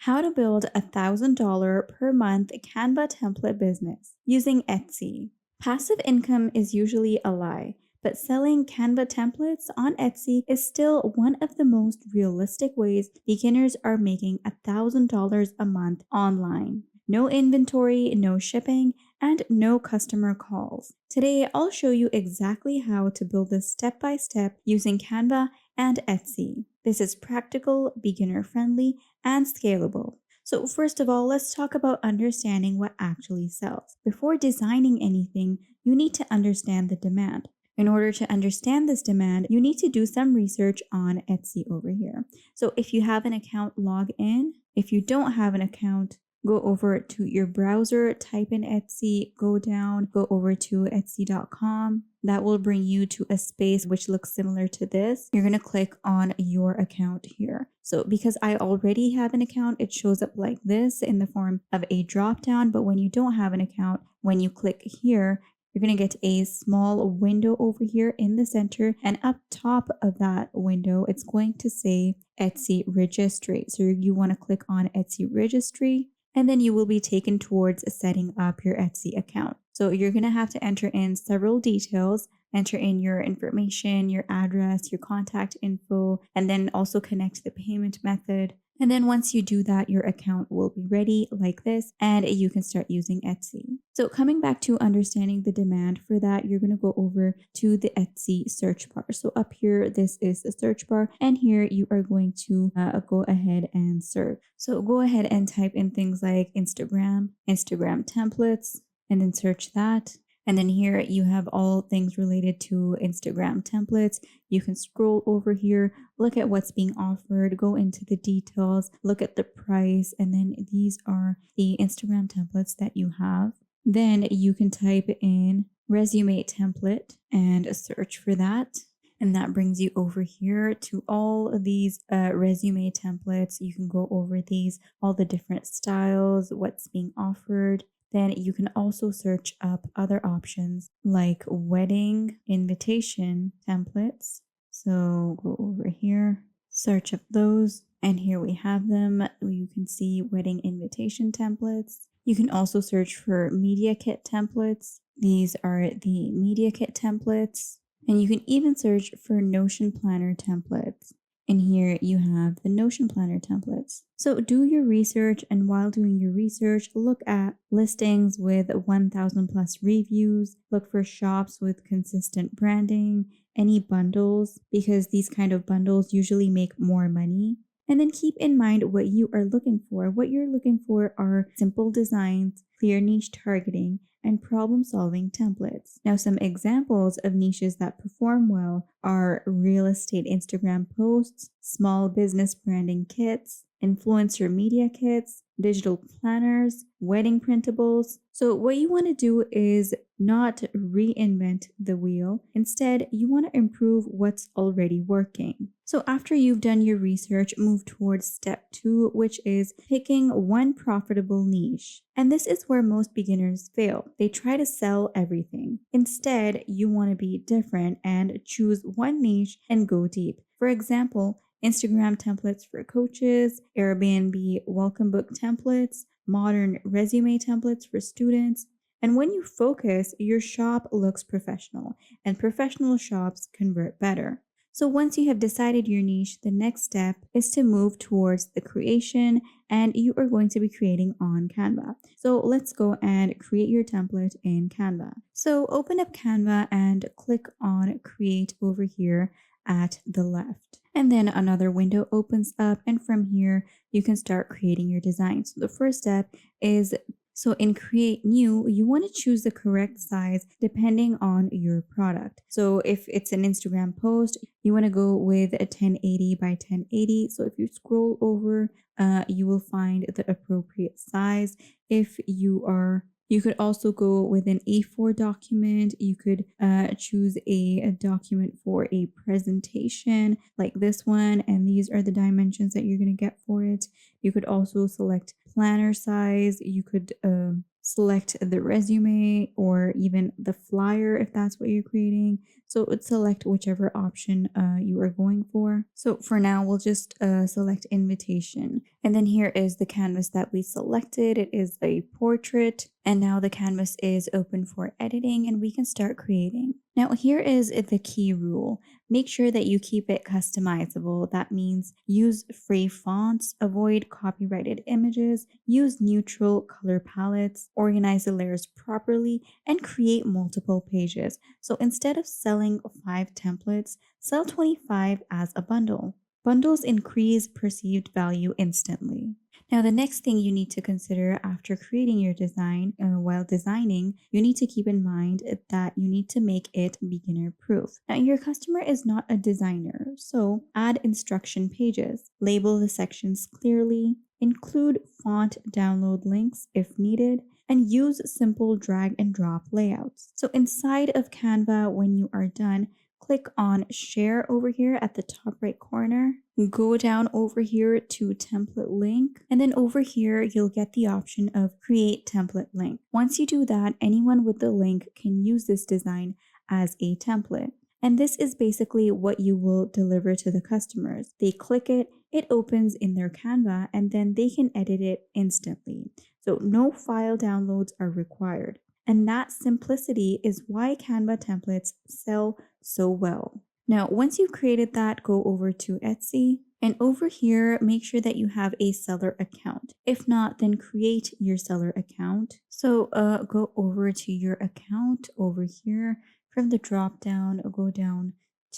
How to build a $1,000 per month Canva template business using Etsy. Passive income is usually a lie, but selling Canva templates on Etsy is still one of the most realistic ways beginners are making $1,000 a month online. No inventory, no shipping, and no customer calls. Today, I'll show you exactly how to build this step by step using Canva and Etsy. This is practical, beginner friendly, and scalable. So, first of all, let's talk about understanding what actually sells. Before designing anything, you need to understand the demand. In order to understand this demand, you need to do some research on Etsy over here. So, if you have an account, log in. If you don't have an account, go over to your browser, type in Etsy, go down, go over to etsy.com. That will bring you to a space which looks similar to this. You're going to click on your account here. So because I already have an account, it shows up like this in the form of a drop down. But when you don't have an account, when you click here, you're going to get a small window over here in the center, and up top of that window, it's going to say Etsy Registry. So you want to click on Etsy Registry, and then you will be taken towards setting up your Etsy account. So you're going to have to enter in several details, enter in your information, your address, your contact info, and then also connect the payment method. And then once you do that, your account will be ready like this, and you can start using Etsy. So coming back to understanding the demand for that, you're going to go over to the Etsy search bar. So up here, this is the search bar, and here you are going to go ahead and search. So go ahead and type in things like Instagram templates, and then search that. And then here you have all things related to Instagram templates. You can scroll over here, look at what's being offered, go into the details, look at the price, and then these are the Instagram templates that you have. Then you can type in resume template and search for that. And that brings you over here to all of these resume templates. You can go over these, all the different styles, what's being offered. Then you can also search up other options like wedding invitation templates. So go over here, search up those, and here we have them. You can see wedding invitation templates. You can also search for media kit templates. These are the media kit templates. And you can even search for Notion planner templates. And here you have the Notion planner templates. So do your research, and while doing your research, look at listings with 1,000 plus reviews, look for shops with consistent branding, any bundles, because these kind of bundles usually make more money. And then keep in mind what you are looking for. What you're looking for are simple designs, clear niche targeting, and problem-solving templates. Now, some examples of niches that perform well are real estate Instagram posts, small business branding kits, influencer media kits, digital planners, wedding printables. So what you want to do is not reinvent the wheel. Instead, you want to improve what's already working. So after you've done your research, move towards step 2, which is picking one profitable niche. And this is where most beginners fail. They try to sell everything. Instead, you want to be different and choose one niche and go deep. For example, Instagram templates for coaches, Airbnb welcome book templates, modern resume templates for students. And when you focus, your shop looks professional, and professional shops convert better. So once you have decided your niche, the next step is to move towards the creation, and you are going to be creating on Canva. So let's go and create your template in Canva. So open up Canva and click on create over here at the left. And then another window opens up, and from here you can start creating your design. So the first step is, so in create new, you want to choose the correct size depending on your product. So if it's an Instagram post, you want to go with a 1080 by 1080. So if you scroll over, you will find the appropriate size. You could also go with an A4 document. You could choose a document for a presentation like this one, and these are the dimensions that you're going to get for it. You could also select planner size. You could select the resume or even the flyer if that's what you're creating. So it would select whichever option you are going for. So for now, we'll just select invitation. And then here is the canvas that we selected. It is a portrait. And now the canvas is open for editing and we can start creating. Now here is the key rule. Make sure that you keep it customizable. That means use free fonts, avoid copyrighted images, use neutral color palettes, organize the layers properly, and create multiple pages. So instead of selling 5 templates, sell 25 as a bundle. Bundles increase perceived value instantly. Now, the next thing you need to consider after creating your design, while designing, you need to keep in mind that you need to make it beginner proof. Now, your customer is not a designer, so add instruction pages, label the sections clearly, include font download links if needed, and use simple drag and drop layouts. So, inside of Canva, when you are done, click on share over here at the top right corner. Go down over here to template link, and then over here you'll get the option of create template link. Once you do that, anyone with the link can use this design as a template. And this is basically what you will deliver to the customers. They click it, it opens in their Canva, and then they can edit it instantly. So no file downloads are required. And that simplicity is why Canva templates sell so well. Now, once you've created that, go over to Etsy, and over here, make sure that you have a seller account. If not, then create your seller account. So go over to your account over here. From the drop down, go down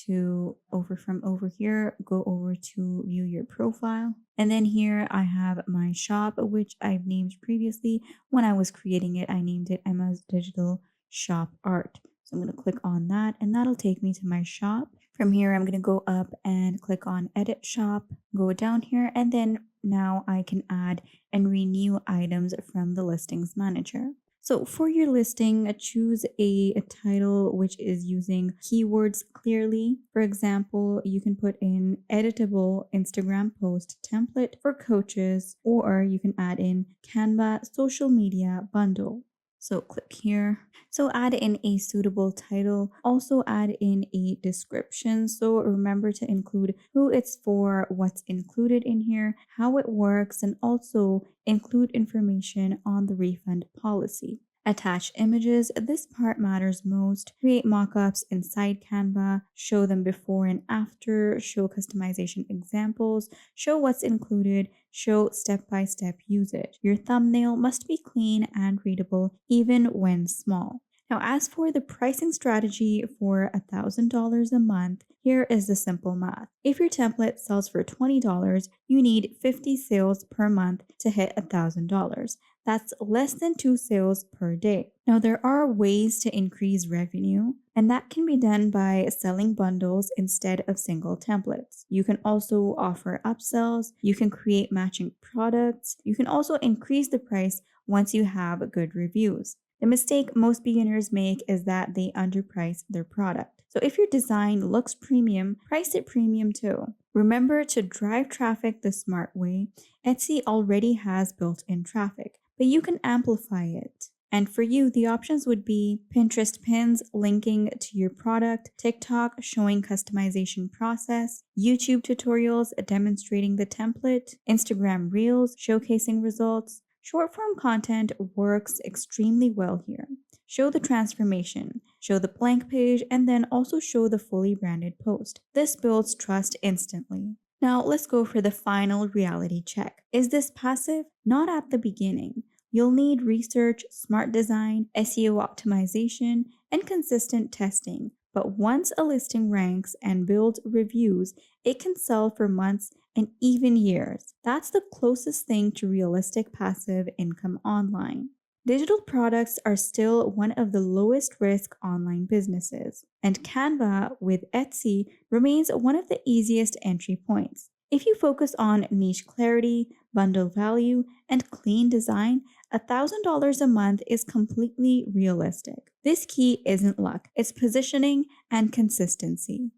to from over here, go over to view your profile. And then here I have my shop, which I've named previously. When I was creating it, I named it Emma's Digital Shop Art. So I'm going to click on that and that'll take me to my shop. From here, I'm going to go up and click on edit shop, go down here, and then now I can add and renew items from the listings manager. So for your listing, choose a title which is using keywords clearly. For example, you can put in editable Instagram post template for coaches, or you can add in Canva social media bundle. So click here. So add in a suitable title. Also add in a description. So remember to include who it's for, what's included in here, how it works, and also include information on the refund policy. Attach images. This part matters most. Create mockups inside Canva. Show them before and after. Show customization examples. Show what's included. Show step-by-step usage. Your thumbnail must be clean and readable even when small. Now, as for the pricing strategy for $1,000 a month, here is the simple math. If your template sells for $20, you need 50 sales per month to hit $1,000. That's less than 2 sales per day. Now, there are ways to increase revenue, and that can be done by selling bundles instead of single templates. You can also offer upsells. You can create matching products. You can also increase the price once you have good reviews. The mistake most beginners make is that they underprice their product. So if your design looks premium, price it premium too. Remember to drive traffic the smart way. Etsy already has built-in traffic, but you can amplify it. And for you, the options would be Pinterest pins linking to your product, TikTok showing customization process, YouTube tutorials demonstrating the template, Instagram Reels showcasing results. Short-form content works extremely well here. Show the transformation, show the blank page, and then also show the fully branded post. This builds trust instantly. Now let's go for the final reality check. Is this passive? Not at the beginning. You'll need research, smart design, SEO optimization, and consistent testing. But once a listing ranks and builds reviews, it can sell for months and even years. That's the closest thing to realistic passive income online. Digital products are still one of the lowest risk online businesses, and Canva with Etsy remains one of the easiest entry points. If you focus on niche clarity, bundle value, and clean design, $1,000 a month is completely realistic. This key isn't luck, it's positioning and consistency.